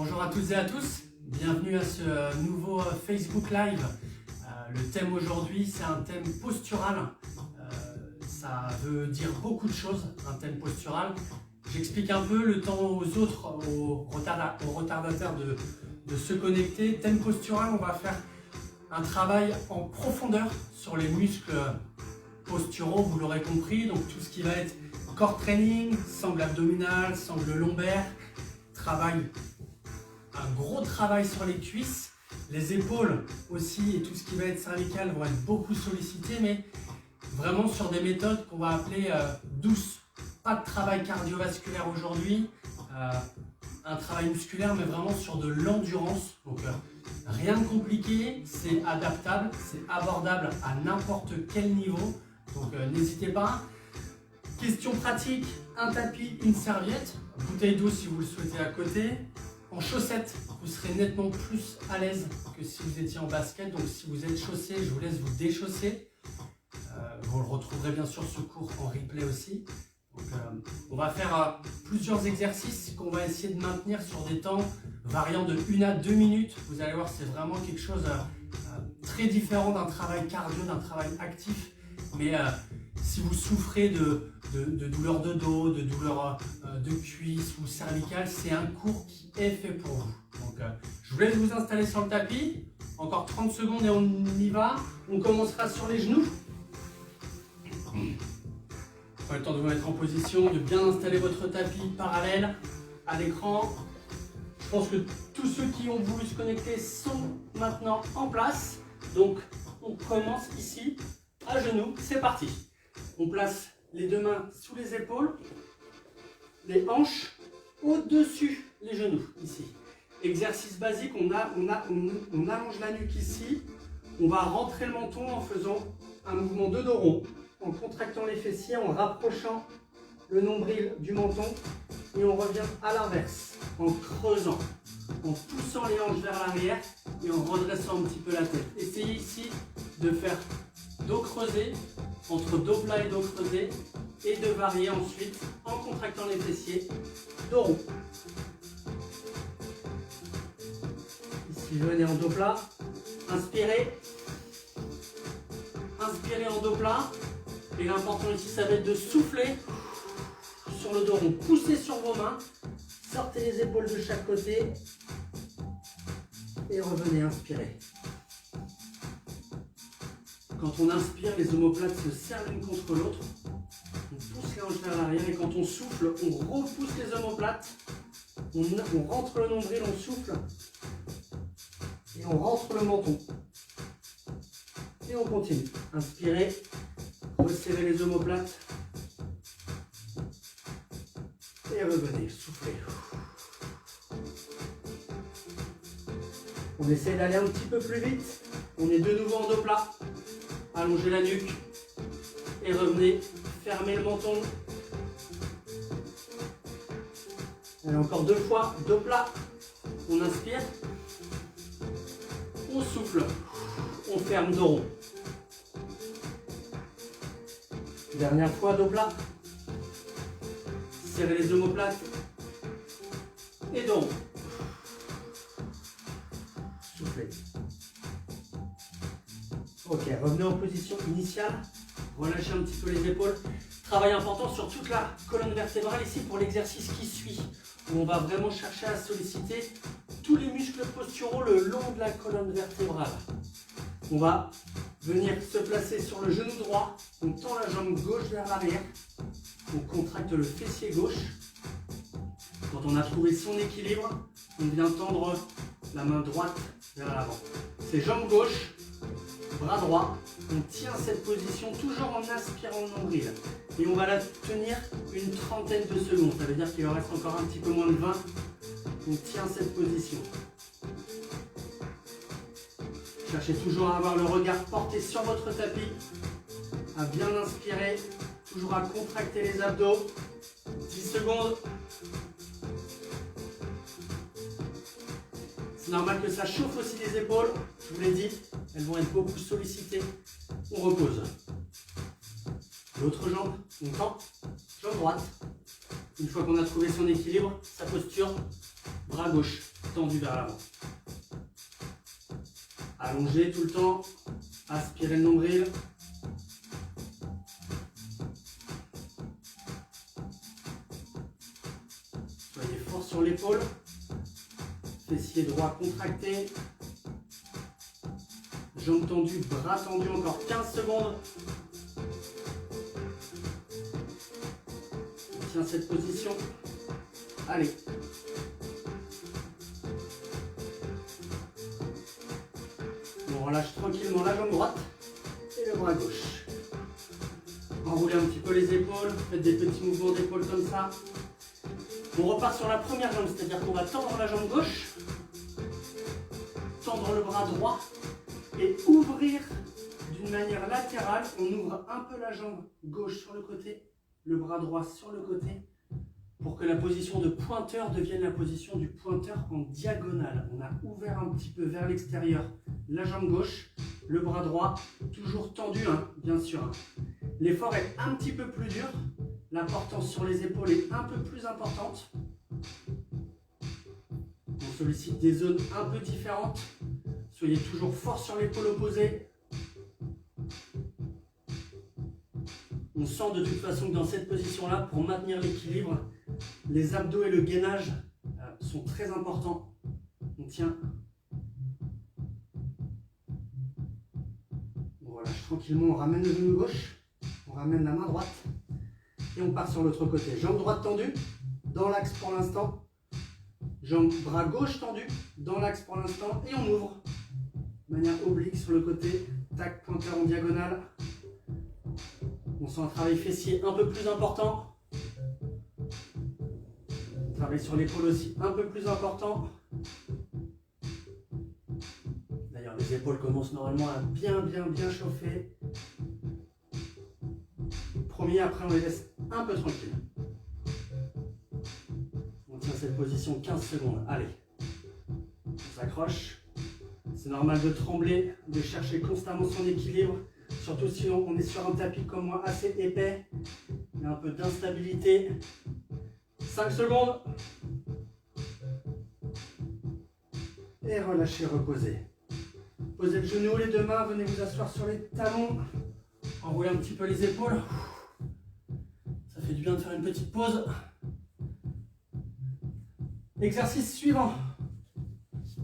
Bonjour à toutes et à tous, bienvenue à ce nouveau Facebook Live. Le thème aujourd'hui, c'est un thème postural. Ça veut dire beaucoup de choses, un thème postural. J'explique un peu le temps aux autres, aux retardataires de se connecter. Thème postural, on va faire un travail en profondeur sur les muscles posturaux, vous l'aurez compris. Donc tout ce qui va être core training, sangle abdominal, sangle lombaire, un gros travail sur les cuisses, les épaules aussi et tout ce qui va être cervical vont être beaucoup sollicités, mais vraiment sur des méthodes qu'on va appeler douces. Pas de travail cardiovasculaire aujourd'hui, un travail musculaire, mais vraiment sur de l'endurance. Donc rien de compliqué, c'est adaptable, c'est abordable à n'importe quel niveau. Donc n'hésitez pas. Question pratique, un tapis, une serviette, bouteille d'eau si vous le souhaitez à côté. En chaussettes, vous serez nettement plus à l'aise que si vous étiez en basket. Donc si vous êtes chaussé, je vous laisse vous déchausser. Vous le retrouverez bien sûr ce cours en replay aussi. Donc, on va faire plusieurs exercices qu'on va essayer de maintenir sur des temps variant de 1 à 2 minutes. Vous allez voir, c'est vraiment quelque chose très différent d'un travail cardio, d'un travail actif. Mais si vous souffrez de douleurs de dos, de douleurs de cuisses ou cervicales, c'est un cours qui est fait pour vous. Donc, je vous laisse vous installer sur le tapis. Encore 30 secondes et on y va. On commencera sur les genoux. Prenez le temps de vous mettre en position, de bien installer votre tapis parallèle à l'écran. Je pense que tous ceux qui ont voulu se connecter sont maintenant en place. Donc, on commence ici, à genoux. C'est parti. On place les deux mains sous les épaules, les hanches au-dessus les genoux, ici. Exercice basique, on allonge la nuque ici. On va rentrer le menton en faisant un mouvement de dos rond, en contractant les fessiers, en rapprochant le nombril du menton. Et on revient à l'inverse, en creusant, en poussant les hanches vers l'arrière et en redressant un petit peu la tête. Essayez ici de faire dos creusé, entre dos plat et dos creusé, et de varier ensuite en contractant les fessiers, dos rond. Ici, venez en dos plat, inspirez. Inspirez en dos plat. Et l'important ici, ça va être de souffler sur le dos rond. Poussez sur vos mains. Sortez les épaules de chaque côté. Et revenez, inspirez. Quand on inspire, les omoplates se serrent l'une contre l'autre. On pousse les hanches vers l'arrière. Et quand on souffle, on repousse les omoplates. On rentre le nombril, on souffle. Et on rentre le menton. Et on continue. Inspirez. Resserrez les omoplates. Et revenez, soufflez. On essaie d'aller un petit peu plus vite. On est de nouveau en dos plat. Allongez la nuque. Et revenez. Fermez le menton. Allez, encore 2 fois. Dos plat. On inspire. On souffle. On ferme dos rond. Dernière fois, dos plat. Serrez les omoplates. Et dos rond. Soufflez. Ok, revenez en position initiale. Relâchez un petit peu les épaules. Travail important sur toute la colonne vertébrale ici pour l'exercice qui suit. Où on va vraiment chercher à solliciter tous les muscles posturaux le long de la colonne vertébrale. On va venir se placer sur le genou droit. On tend la jambe gauche vers l'arrière. On contracte le fessier gauche. Quand on a trouvé son équilibre, on vient tendre la main droite vers l'avant. C'est jambe gauche, bras droit. On tient cette position toujours en aspirant le nombril. Et on va la tenir une trentaine de secondes. Ça veut dire qu'il en reste encore un petit peu moins de 20. On tient cette position. Cherchez toujours à avoir le regard porté sur votre tapis, à bien inspirer, toujours à contracter les abdos. 10 secondes. C'est normal que ça chauffe aussi les épaules, je vous l'ai dit, elles vont être beaucoup sollicitées. On repose. L'autre jambe, on tend, jambe droite. Une fois qu'on a trouvé son équilibre, sa posture, Bras gauche tendu vers l'avant. Allongez tout le temps. Aspirez le nombril. Soyez fort sur l'épaule. Fessier droit contracté. Jambes tendues, bras tendus, encore 15 secondes. On tient cette position. Allez. On relâche tranquillement la jambe droite et le bras gauche. Enroulez un petit peu les épaules, faites des petits mouvements d'épaule comme ça. On repart sur la première jambe, c'est-à-dire qu'on va tendre la jambe gauche, tendre le bras droit et ouvrir d'une manière latérale. On ouvre un peu la jambe gauche sur le côté, le bras droit sur le côté, pour que la position de pointeur devienne la position du pointeur en diagonale. On a ouvert un petit peu vers l'extérieur la jambe gauche, le bras droit, toujours tendu, hein, bien sûr. L'effort est un petit peu plus dur, l'importance sur les épaules est un peu plus importante. On sollicite des zones un peu différentes. Soyez toujours fort sur l'épaule opposée. On sent de toute façon que dans cette position-là, pour maintenir l'équilibre, les abdos et le gainage sont très importants. On tient. On relâche tranquillement, on ramène le genou gauche, on ramène la main droite et on part sur l'autre côté. Jambe droite tendue, dans l'axe pour l'instant. Bras gauche tendu, dans l'axe pour l'instant, et on ouvre. De manière oblique sur le côté, tac, pointeur en diagonale. On sent un travail fessier un peu plus important. Travail sur l'épaule aussi un peu plus important. D'ailleurs, les épaules commencent normalement à bien chauffer. Promis, après on les laisse un peu tranquilles. On tient cette position 15 secondes. Allez, on s'accroche. C'est normal de trembler, de chercher constamment son équilibre. Surtout si on est sur un tapis comme moi assez épais. Il y a un peu d'instabilité. 5 secondes. Et relâchez, reposez. Posez le genou, les deux mains, venez vous asseoir sur les talons. Enroulez un petit peu les épaules. Ça fait du bien de faire une petite pause. Exercice suivant.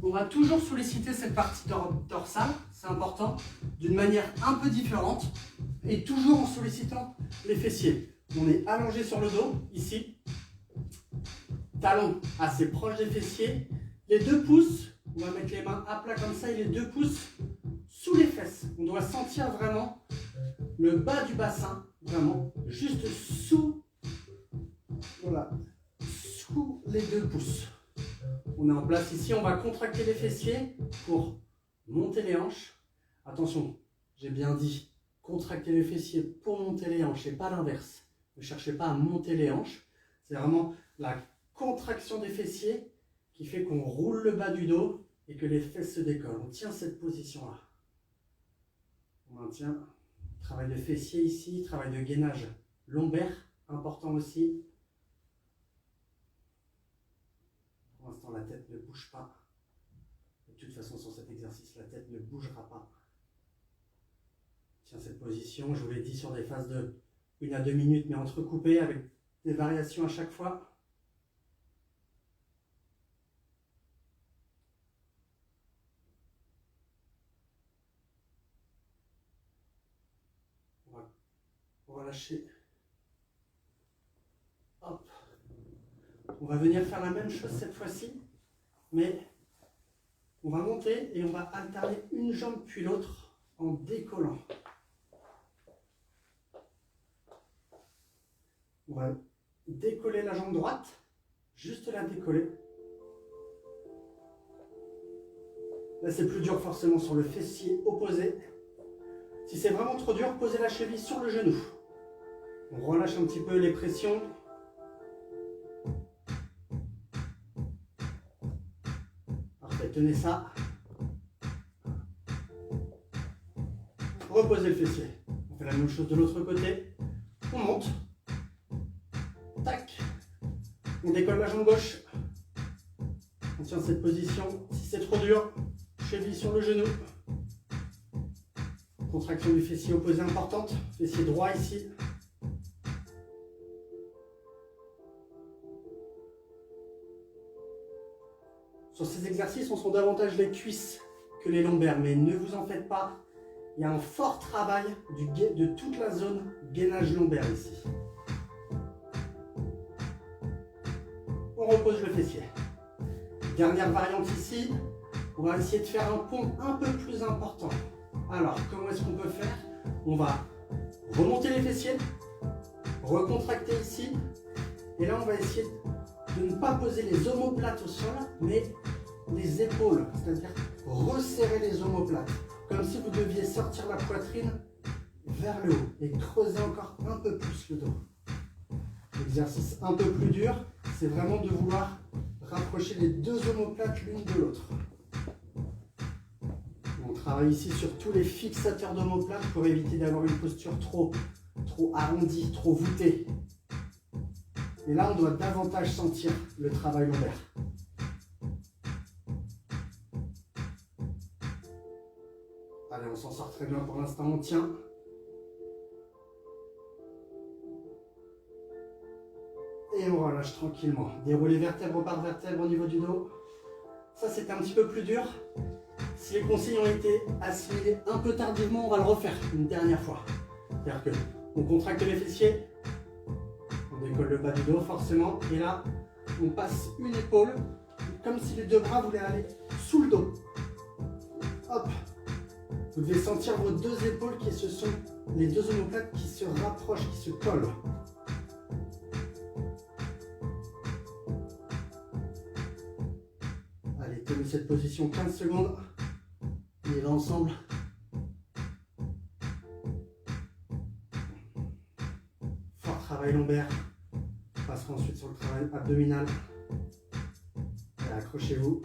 On va toujours solliciter cette partie dorsale, c'est important, d'une manière un peu différente et toujours en sollicitant les fessiers. On est allongé sur le dos, ici, talons assez proches des fessiers, les deux pouces, on va mettre les mains à plat comme ça et les deux pouces sous les fesses. On doit sentir vraiment le bas du bassin, vraiment, juste sous, voilà, sous les deux pouces. On est en place ici, on va contracter les fessiers pour monter les hanches. Attention, j'ai bien dit, contracter les fessiers pour monter les hanches et pas l'inverse. Ne cherchez pas à monter les hanches. C'est vraiment la contraction des fessiers qui fait qu'on roule le bas du dos et que les fesses se décollent. On tient cette position-là. On maintient. Travail de fessiers ici, travail de gainage lombaire, important aussi. Pour l'instant, la tête ne bouge pas. De toute façon, sur cet exercice, la tête ne bougera pas. Tiens cette position, je vous l'ai dit, sur des phases de 1 à 2 minutes, mais entrecoupées avec des variations à chaque fois. On va relâcher. Hop. On va venir faire la même chose cette fois-ci, mais on va monter et on va alterner une jambe puis l'autre en décollant. On va décoller la jambe droite, juste la décoller. Là, c'est plus dur forcément sur le fessier opposé. Si c'est vraiment trop dur, posez la cheville sur le genou. On relâche un petit peu les pressions. Parfait, tenez ça. Reposez le fessier. On fait la même chose de l'autre côté. On monte. Tac. On décolle la jambe gauche. Maintient cette position. Si c'est trop dur, cheville sur le genou. Contraction du fessier opposé importante. Fessier droit ici. Sur ces exercices, on sent davantage les cuisses que les lombaires, mais ne vous en faites pas. Il y a un fort travail de toute la zone gainage lombaire ici. On repose le fessier. Dernière variante ici, on va essayer de faire un pont un peu plus important. Alors, comment est-ce qu'on peut faire? On va remonter les fessiers, recontracter ici, et là on va essayer de ne pas poser les omoplates au sol, mais les épaules, c'est-à-dire resserrer les omoplates, comme si vous deviez sortir la poitrine vers le haut et creuser encore un peu plus le dos. L'exercice un peu plus dur, c'est vraiment de vouloir rapprocher les deux omoplates l'une de l'autre. On travaille ici sur tous les fixateurs d'omoplates pour éviter d'avoir une posture trop arrondie, trop voûtée. Et là, on doit davantage sentir le travail lombaire. Allez, on s'en sort très bien pour l'instant, on tient. Et on relâche tranquillement. Dérouler vertèbre par vertèbre au niveau du dos. Ça, c'était un petit peu plus dur. Si les consignes ont été assimilées un peu tardivement, on va le refaire une dernière fois. C'est-à-dire qu'on contracte les fessiers, on décolle le bas du dos forcément, et là, on passe une épaule, comme si les deux bras voulaient aller sous le dos. Hop. Vous devez sentir vos deux épaules qui se sont, les deux omoplates qui se rapprochent, qui se collent. Allez, tenez cette position 15 secondes. On y va ensemble. Fort travail lombaire. On passera ensuite sur le travail abdominal. Allez, accrochez-vous.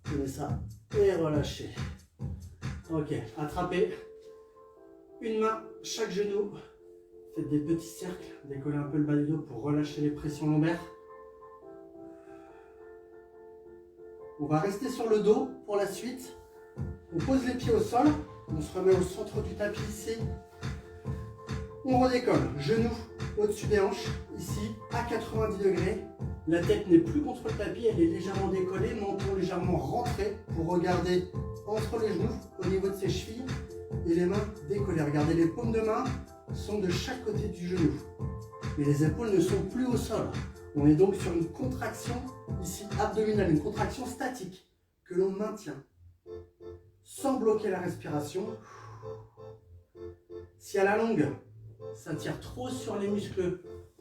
Tenez ça et relâchez. Ok, attrapez. Une main, chaque genou. Faites des petits cercles, décollez un peu le bas du dos pour relâcher les pressions lombaires. On va rester sur le dos pour la suite. On pose les pieds au sol, on se remet au centre du tapis ici. On redécolle, genoux au-dessus des hanches, ici à 90 degrés. La tête n'est plus contre le tapis, elle est légèrement décollée, menton légèrement rentré pour regarder entre les genoux au niveau de ses chevilles et les mains décollées. Regardez, les paumes de main sont de chaque côté du genou. Mais les épaules ne sont plus au sol. On est donc sur une contraction ici abdominale, une contraction statique que l'on maintient sans bloquer la respiration. Si à la longue, ça tire trop sur les muscles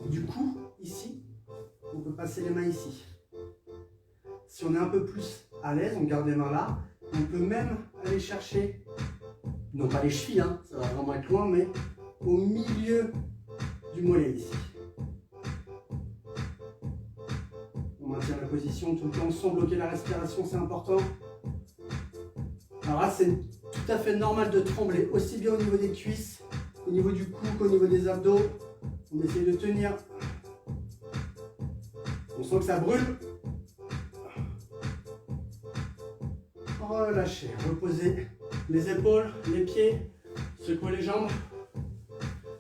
du cou, ici, on peut passer les mains ici. Si on est un peu plus à l'aise, on garde les mains là. On peut même aller chercher, non pas les chevilles, hein, ça va vraiment être loin, mais au milieu du mollet ici. On maintient la position tout le temps sans bloquer la respiration, c'est important. Alors là, c'est tout à fait normal de trembler, aussi bien au niveau des cuisses, qu'au niveau du cou, qu'au niveau des abdos. On essaie de tenir. On sent que ça brûle. Relâchez, reposez les épaules, les pieds, secouez les jambes.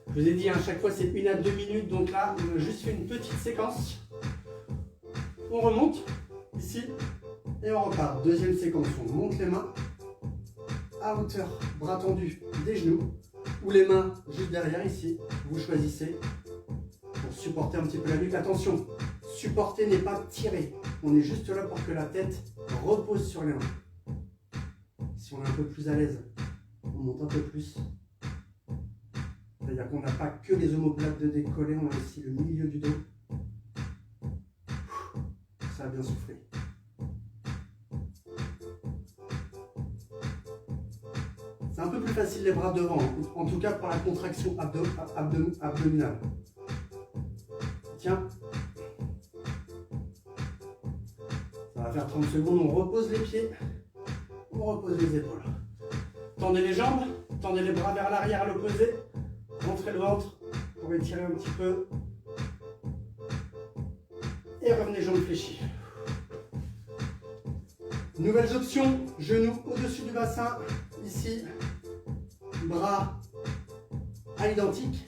Je vous ai dit, à chaque fois c'est 1 à 2 minutes, donc là on a juste fait une petite séquence. On remonte ici et on repart. Deuxième séquence, on monte les mains à hauteur, bras tendus des genoux, ou les mains juste derrière ici. Vous choisissez pour supporter un petit peu la nuque. Attention, supporter n'est pas tirer. On est juste là pour que la tête repose sur les mains. Si on est un peu plus à l'aise, on monte un peu plus. C'est-à-dire qu'on n'a pas que les omoplates de décoller, on a aussi le milieu du dos. Ça a bien soufflé. C'est un peu plus facile les bras devant, en tout cas pour la contraction abdominale. Tiens. Ça va faire 30 secondes, on repose les pieds, on repose les épaules. Tendez les jambes, tendez les bras vers l'arrière à l'opposé. Rentrez le ventre pour étirer un petit peu. Et revenez jambes fléchies. Nouvelles options, genoux au-dessus du bassin. Ici, bras à l'identique.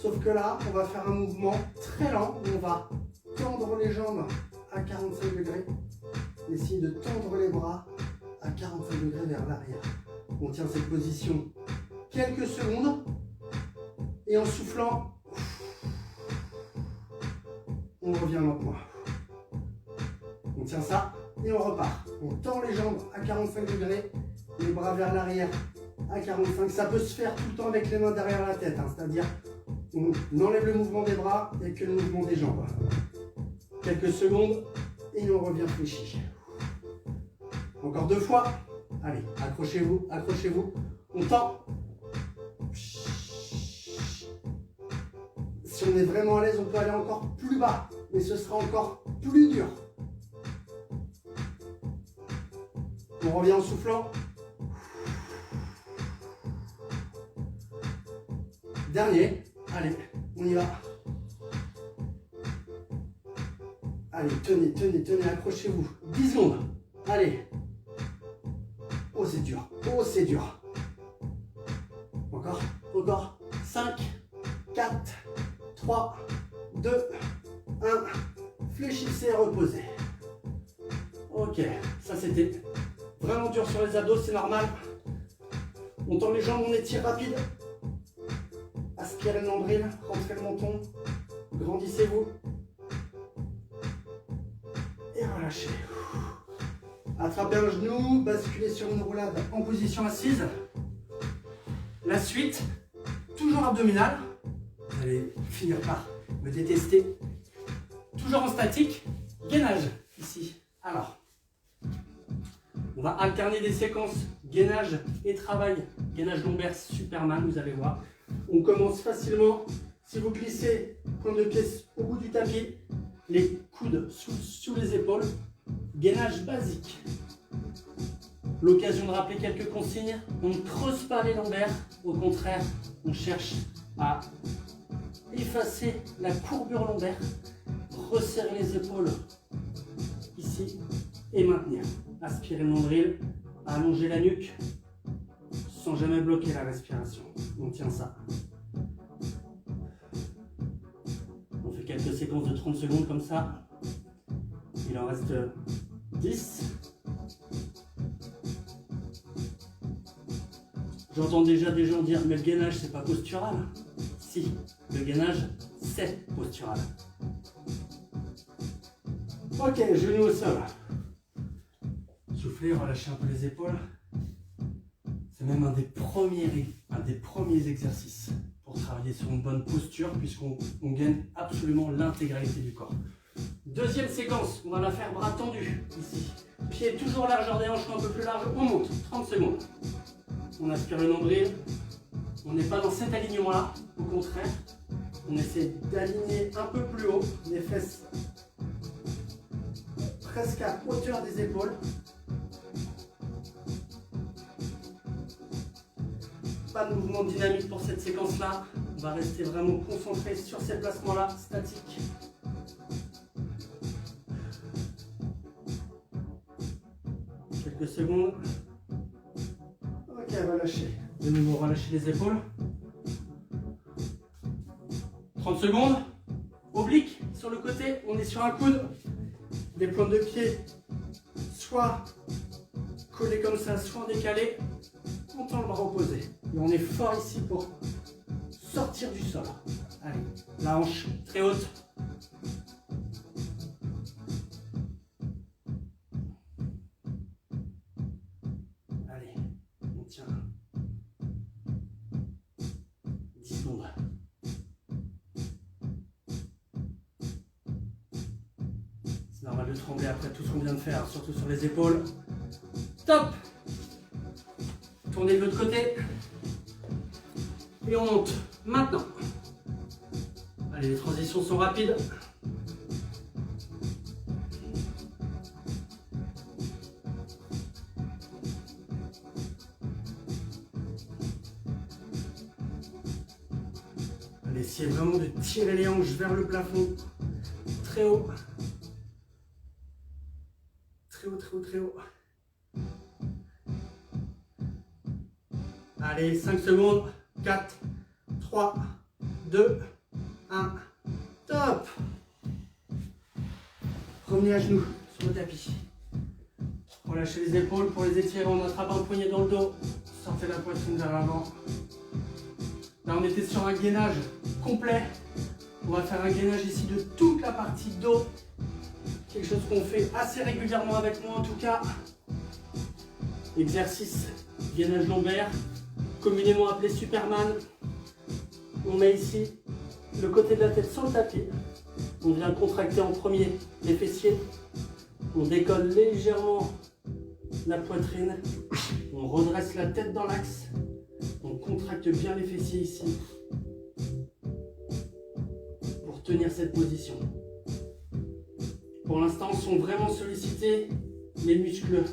Sauf que là, on va faire un mouvement très lent où on va tendre les jambes à 45 degrés. Essayez de tendre les bras à 45 degrés vers l'arrière. On tient cette position quelques secondes. Et en soufflant, on revient lentement. On tient ça et on repart. On tend les jambes à 45 degrés, les bras vers l'arrière à 45. Ça peut se faire tout le temps avec les mains derrière la tête, hein, c'est-à-dire on enlève le mouvement des bras et que le mouvement des jambes. Quelques secondes et on revient fléchi. Encore 2 fois. Allez, accrochez-vous, accrochez-vous. On tend. Si on est vraiment à l'aise, on peut aller encore plus bas, mais ce sera encore plus dur. On revient en soufflant. Dernier. Allez, on y va. Allez, tenez, tenez, tenez, accrochez-vous. 10 secondes. Allez. Oh, c'est dur. Oh, c'est dur. Encore, encore. 5, 4, 3, 2, 1. Fléchissez et reposez. Ok, ça c'était vraiment dur sur les abdos, c'est normal. On tend les jambes, on étire rapide. Aspirez le nombril, rentrez le menton. Grandissez-vous. Et relâchez. Attrapez un genou, basculez sur une roulade en position assise. La suite, toujours abdominale. Vous allez finir par me détester. Toujours en statique, gainage ici. Alors, on va alterner des séquences gainage et travail. Gainage lombaire Superman, vous allez voir. On commence facilement. Si vous glissez, pointe de pied au bout du tapis, les coudes sous les épaules. Gainage basique. L'occasion de rappeler quelques consignes. On ne creuse pas les lombaires. Au contraire, on cherche à effacer la courbure lombaire. Resserrer les épaules ici et maintenir. Aspirer le nombril, allonger la nuque sans jamais bloquer la respiration. On tient ça. On fait quelques séquences de 30 secondes comme ça. Il en reste 10. J'entends déjà des gens dire mais le gainage c'est pas postural. Si, le gainage c'est postural. Ok, genoux au sol. Soufflez, relâchez un peu les épaules. C'est même un des premiers exercices pour travailler sur une bonne posture puisqu'on gagne absolument l'intégralité du corps. Deuxième séquence, on va la faire bras tendus ici. Pied toujours largeur des hanches, un peu plus large, on monte, 30 secondes. On aspire le nombril. On n'est pas dans cet alignement-là, au contraire. On essaie d'aligner un peu plus haut les fesses presque à hauteur des épaules. Pas de mouvement dynamique pour cette séquence-là. On va rester vraiment concentré sur ces placements-là, statiques. Quelques secondes. Ok, relâchez. De nouveau, relâchez les épaules. 30 secondes. Oblique sur le côté. On est sur un coude. Les pointes de pied soit collées comme ça, soit en décalé. On tend le bras opposé. Et on est fort ici pour sortir du sol. Allez, la hanche très haute. Allez, on tient. 10 secondes. C'est normal de trembler après tout ce qu'on vient de faire, surtout sur les épaules. Top! Tournez de l'autre côté. Et on monte. Maintenant. Allez, les transitions sont rapides. Allez, essayez vraiment de tirer les hanches vers le plafond. Très haut. Très haut, très haut, très haut. Allez, 5 secondes. 4, 3, 2, 1. Top. Revenez à genoux sur le tapis. Relâchez les épaules pour les étirer. On attrape un poignet dans le dos. Sortez la poitrine vers l'avant. Là, on était sur un gainage complet. On va faire un gainage ici de toute la partie dos. Quelque chose qu'on fait assez régulièrement avec moi en tout cas. Exercice gainage lombaire, communément appelé Superman. On met ici le côté de la tête sur le tapis. On vient contracter en premier les fessiers. On décolle légèrement la poitrine. On redresse la tête dans l'axe. On contracte bien les fessiers ici pour tenir cette position. Pour l'instant, sont vraiment sollicités les muscles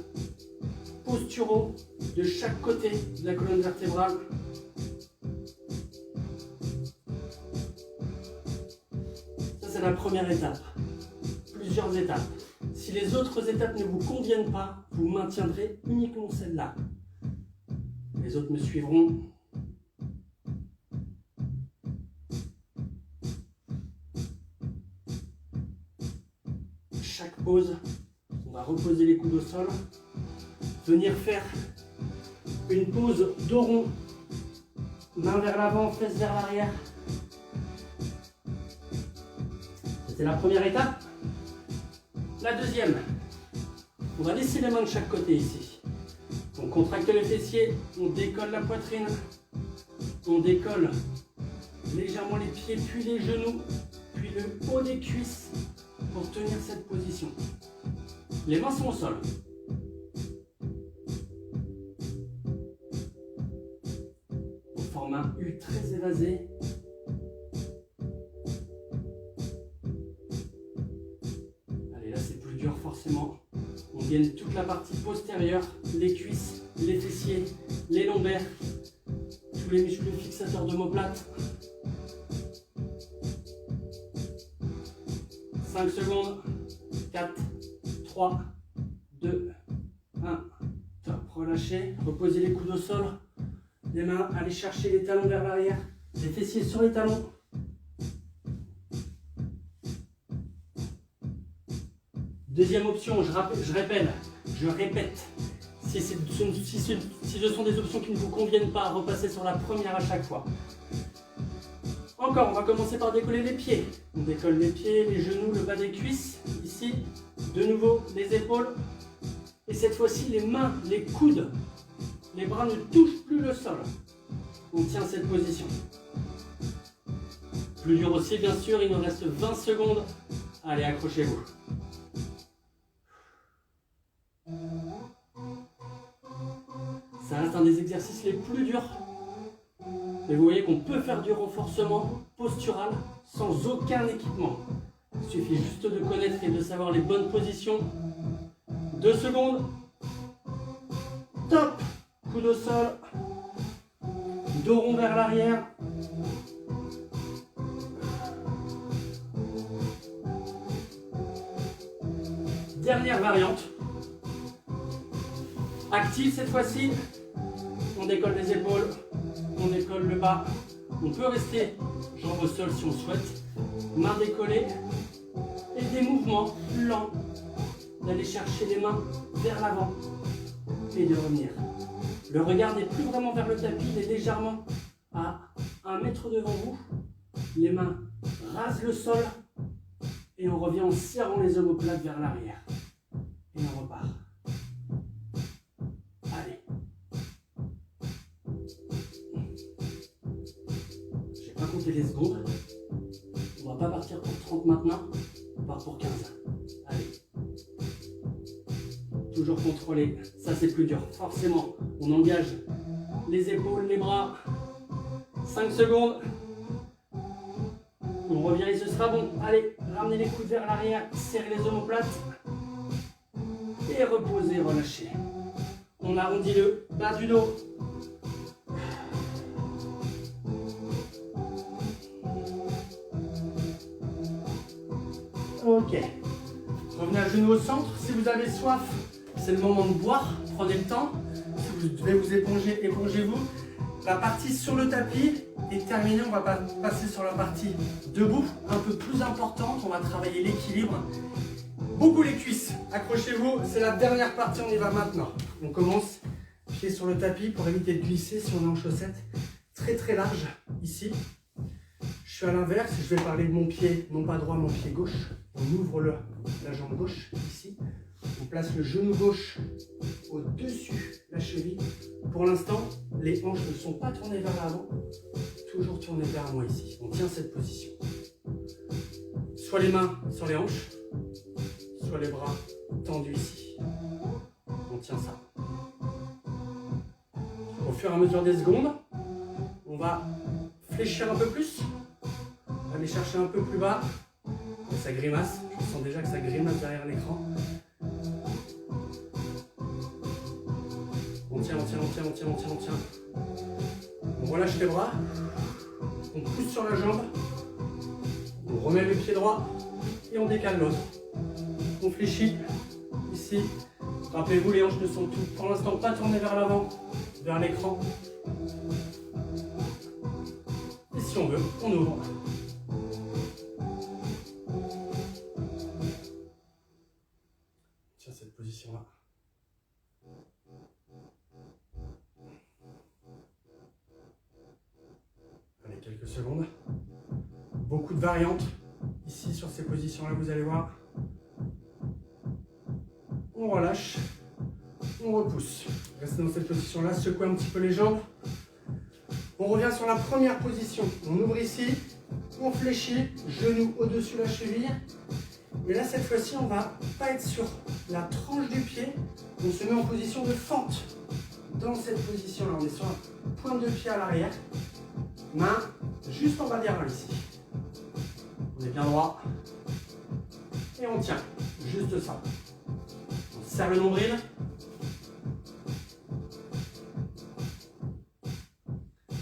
posturaux de chaque côté de la colonne vertébrale. Ça, c'est la première étape. Plusieurs étapes. Si les autres étapes ne vous conviennent pas, vous maintiendrez uniquement celle-là. Les autres me suivront. Chaque pause, on va reposer les coudes au sol. Venir faire une pause dos rond. Main vers l'avant, fesses vers l'arrière. C'était la première étape. La deuxième, on va laisser les mains de chaque côté ici. On contracte les fessiers, on décolle la poitrine, on décolle légèrement les pieds, puis les genoux, puis le haut des cuisses pour tenir cette position. Les mains sont au sol. On forme un U très évasé. Allez, là c'est plus dur forcément. On gagne toute la partie postérieure, les cuisses, les fessiers, les lombaires, tous les muscles fixateurs d'omoplate. 5 secondes. 4, 3, 2, 1. Top. Relâchez. Reposez les coudes au sol. Les mains, allez chercher les talons vers l'arrière. Les fessiers sur les talons. Deuxième option, je répète, si ce sont des options qui ne vous conviennent pas, repassez sur la première à chaque fois. Encore, on va commencer par décoller les pieds. On décolle les pieds, les genoux, le bas des cuisses. Ici, de nouveau, les épaules. Et cette fois-ci, les mains, les coudes. Les bras ne touchent plus le sol. On tient cette position. Plus dur aussi, bien sûr, il nous reste 20 secondes. Allez, accrochez-vous. Ça reste un des exercices les plus durs. Mais vous voyez qu'on peut faire du renforcement postural sans aucun équipement. Il suffit juste de connaître et de savoir les bonnes positions. 2 secondes. Top. Coude au sol. Dos rond vers l'arrière. Dernière variante. Active cette fois-ci. On décolle les épaules. On décolle le bas. On peut rester jambes au sol si on souhaite. Mains décollées. Et des mouvements lents. D'aller chercher les mains vers l'avant. Et de revenir. Le regard n'est plus vraiment vers le tapis. Il est légèrement à 1 mètre devant vous. Les mains rasent le sol. Et on revient en serrant les omoplates vers l'arrière. Et on repart. Allez. Je n'ai pas compté les secondes. On va pas partir pour 30 maintenant. On part pour 15. Allez. Toujours contrôlé. Ça, c'est plus dur. Forcément, on engage les épaules, les bras. 5 secondes. On revient et ce sera bon. Allez, ramenez les coudes vers l'arrière. Serrez les omoplates. Et reposez, relâchez. On arrondit le bas du dos. Ok. Revenez à genoux au centre. Si vous avez soif, c'est le moment de boire. Prenez le temps. Si vous devez vous éponger, épongez-vous. La partie sur le tapis est terminée. On va passer sur la partie debout, un peu plus importante. On va travailler l'équilibre. Beaucoup les cuisses. Accrochez-vous. C'est la dernière partie. On y va maintenant. On commence pied sur le tapis pour éviter de glisser si on est en chaussettes. Très très large ici. Je suis à l'inverse, je vais parler de mon pied, non pas droit, mon pied gauche. On ouvre la jambe gauche ici. On place le genou gauche au-dessus la cheville. Pour l'instant, les hanches ne sont pas tournées vers l'avant, toujours tournées vers moi ici. On tient cette position. Soit les mains sur les hanches, soit les bras tendus ici. On tient ça. Au fur et à mesure des secondes, on va fléchir un peu plus. Aller chercher un peu plus bas. Et ça grimace. Je sens déjà que ça grimace derrière l'écran. On tient. On relâche les bras. On pousse sur la jambe. On remet le pied droit. Et on décale l'autre. On fléchit. Ici. Rappelez-vous, les hanches ne sont pour l'instant pas tournées vers l'avant, vers l'écran. Et si on veut, on ouvre. Tiens cette position-là. Allez, quelques secondes. Beaucoup de variantes ici sur ces positions-là, vous allez voir. On relâche, on repousse. Restez dans cette position-là, secouez un petit peu les jambes. On revient sur la première position. On ouvre ici, on fléchit, genou au-dessus de la cheville. Et là, cette fois-ci, on ne va pas être sur la tranche du pied. On se met en position de fente. Dans cette position-là, on est sur la pointe de pied à l'arrière. Main juste en bas des reins ici. On est bien droit. Et on tient. Juste ça. On serre le nombril.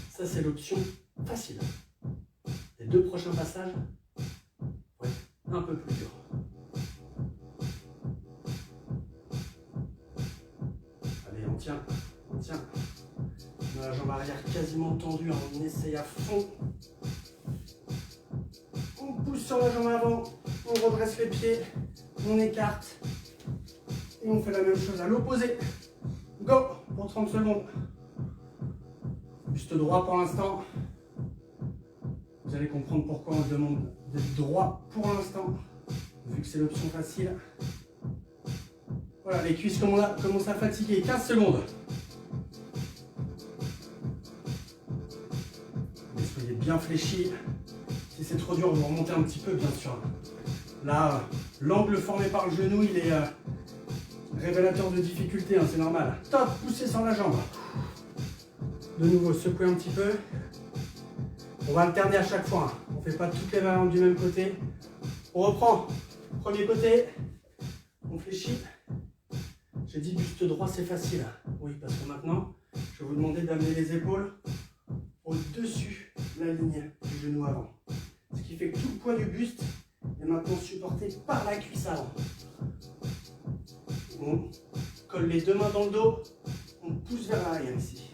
Ça, c'est l'option facile. Les deux prochains passages, ouais, un peu plus dur. Allez, on tient. On a la jambe arrière quasiment tendue, on essaye à fond. On pousse sur la jambe avant, on redresse les pieds, on écarte. Et on fait la même chose à l'opposé. Go pour 30 secondes. Buste droit pour l'instant. Vous allez comprendre pourquoi on demande d'être droit pour l'instant, vu que c'est l'option facile. Voilà, les cuisses commencent à fatiguer. 15 secondes. Et soyez bien fléchis. Si c'est trop dur, vous remontez un petit peu, bien sûr. Là, l'angle formé par le genou, il est révélateur de difficulté, hein, c'est normal. Top, poussez sur la jambe. De nouveau, secouez un petit peu. On va alterner à chaque fois. On ne fait pas toutes les variantes du même côté. On reprend. Premier côté. On fléchit. J'ai dit buste droit, c'est facile. Oui, parce que maintenant, je vais vous demander d'amener les épaules au-dessus de la ligne du genou avant. Ce qui fait que tout le poids du buste est maintenant supporté par la cuisse avant. On colle les deux mains dans le dos. On pousse vers l'arrière ici.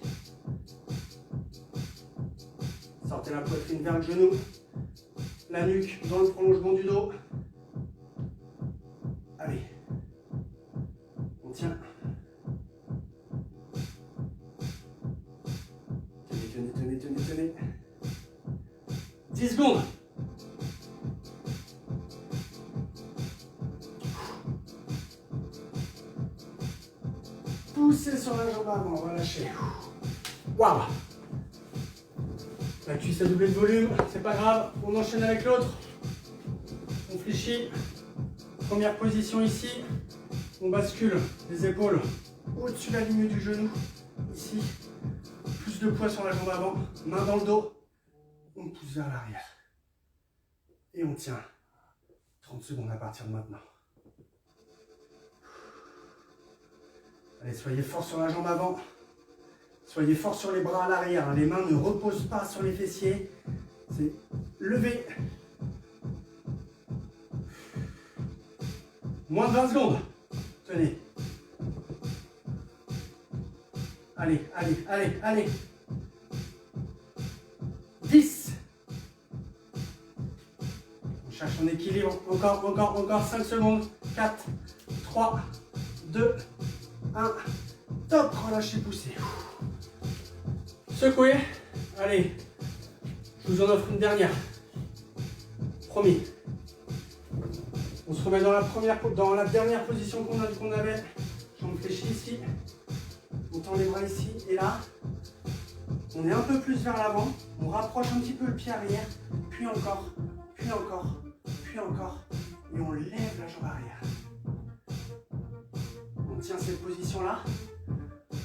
Sortez la poitrine vers le genou. La nuque dans le prolongement du dos. Allez. On tient. Tenez. 10 secondes. Poussez sur la jambe avant, on va lâcher. Waouh! La cuisse a doublé de volume, c'est pas grave, on enchaîne avec l'autre. On fléchit. Première position ici. On bascule les épaules au-dessus de la ligne du genou. Ici. Plus de poids sur la jambe avant, main dans le dos. On pousse vers l'arrière. Et on tient 30 secondes à partir de maintenant. Allez, soyez fort sur la jambe avant. Soyez fort sur les bras à l'arrière. Les mains ne reposent pas sur les fessiers. C'est lever. Moins de 20 secondes. Tenez. Allez, allez, allez, allez. 10. On cherche son équilibre. Encore 5 secondes. 4, 3, 2, 1. Top. Relâchez, poussez. Secouez. Allez. Je vous en offre une dernière. Promis. On se remet dans la dernière position qu'on avait. Jambes fléchies ici. On tend les bras ici et là. On est un peu plus vers l'avant. On rapproche un petit peu le pied arrière. Puis encore, puis encore, puis encore. Et on lève la jambe arrière. On tient cette position-là.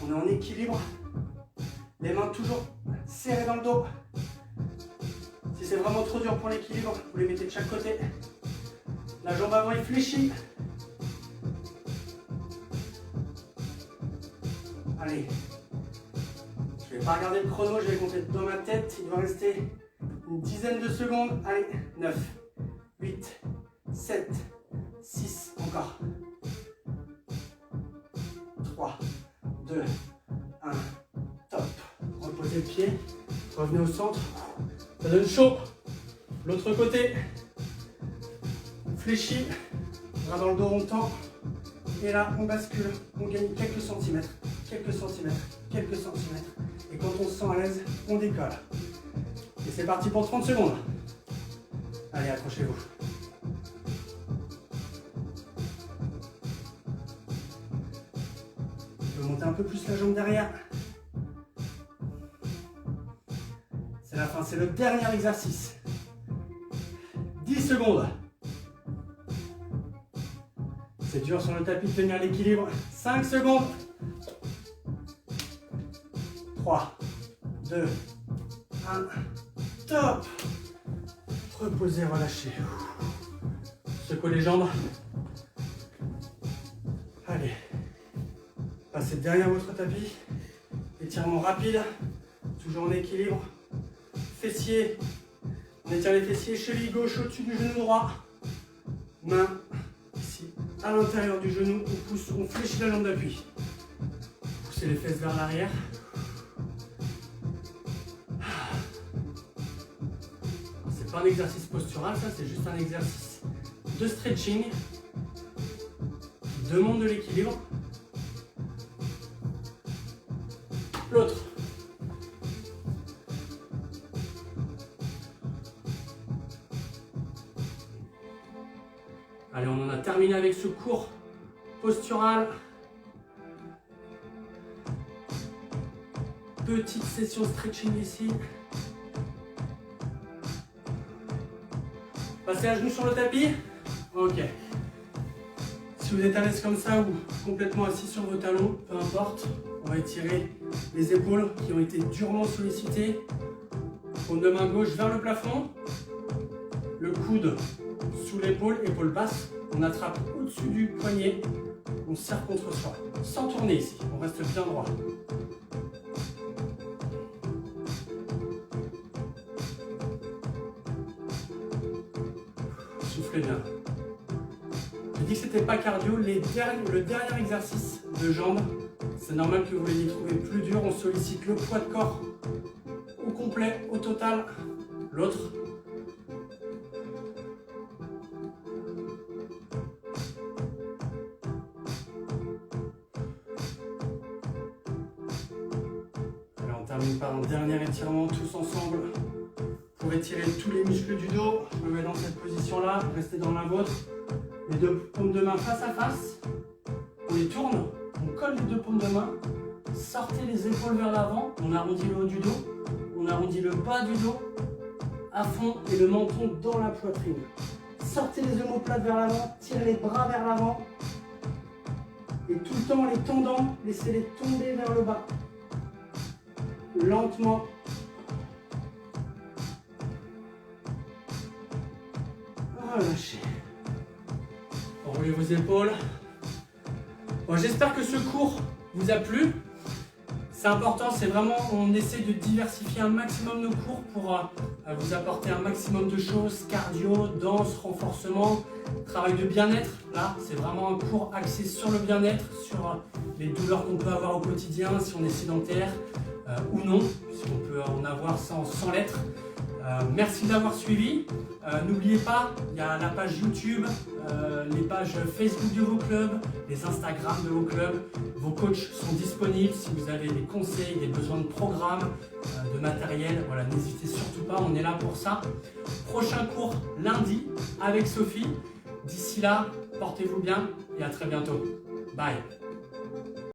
On est en équilibre. Les mains toujours serrées dans le dos. Si c'est vraiment trop dur pour l'équilibre, vous les mettez de chaque côté. La jambe avant est fléchie. Allez. Je ne vais pas regarder le chrono, je vais compter dans ma tête. Il doit rester une dizaine de secondes. Allez, 9, 8, 7, 6, encore. 3, 2, 1, top. Reposez le pied, revenez au centre. Ça donne chaud. L'autre côté. Fléchi. Bras dans le dos, on tend. Et là, on bascule. On gagne quelques centimètres. Quelques centimètres. Quelques centimètres. Et quand on se sent à l'aise, on décolle. Et c'est parti pour 30 secondes. Allez, accrochez-vous. On peut monter un peu plus la jambe derrière. C'est la fin, c'est le dernier exercice. 10 secondes. C'est dur sur le tapis de tenir l'équilibre. 5 secondes. 3, 2, 1. Top. Reposez, relâchez. Secouez les jambes. Allez. Passez derrière votre tapis. Étirement rapide. Toujours en équilibre. Fessiers. On étire les fessiers, cheville gauche au-dessus du genou droit. Main ici à l'intérieur du genou. On pousse, on fléchit la jambe d'appui. Poussez les fesses vers l'arrière. C'est pas un exercice postural, ça c'est juste un exercice de stretching qui demande de l'équilibre. L'autre. Allez, on en a terminé avec ce cours postural. Petite session stretching ici. Passez à genoux sur le tapis. Ok. Si vous êtes à l'aise comme ça ou complètement assis sur vos talons, peu importe, on va étirer les épaules qui ont été durement sollicitées. Paume de main gauche vers le plafond. Le coude sous l'épaule, épaule basse. On attrape au-dessus du poignet. On serre contre soi. Sans tourner ici. On reste bien droit. Soufflez bien. J'ai dit que c'était pas cardio. Le dernier exercice de jambes, c'est normal que vous l'ayez trouvé plus dur. On sollicite le poids de corps au complet, au total. L'autre. Alors on termine par un dernier étirement tous ensemble. Pour étirer tous les muscles du dos, je me mets dans cette position-là, restez dans la vôtre. Les deux paumes de main face à face. On les tourne, on colle les deux paumes de main. Sortez les épaules vers l'avant, on arrondit le haut du dos, on arrondit le bas du dos à fond et le menton dans la poitrine. Sortez les omoplates vers l'avant, tirez les bras vers l'avant. Et tout le temps, les tendants, laissez-les tomber vers le bas. Lentement. Relâchez. Enroulez vos épaules. Bon, j'espère que ce cours vous a plu. C'est important, c'est vraiment, on essaie de diversifier un maximum nos cours pour vous apporter un maximum de choses, cardio, danse, renforcement, travail de bien-être. Là, c'est vraiment un cours axé sur le bien-être, sur les douleurs qu'on peut avoir au quotidien si on est sédentaire ou non, puisqu'on peut en avoir sans l'être. Merci d'avoir suivi. N'oubliez pas, il y a la page YouTube, les pages Facebook de vos clubs, les Instagram de vos clubs. Vos coachs sont disponibles si vous avez des conseils, des besoins de programmes, de matériel. Voilà, n'hésitez surtout pas, on est là pour ça. Prochain cours lundi avec Sophie. D'ici là, portez-vous bien et à très bientôt. Bye.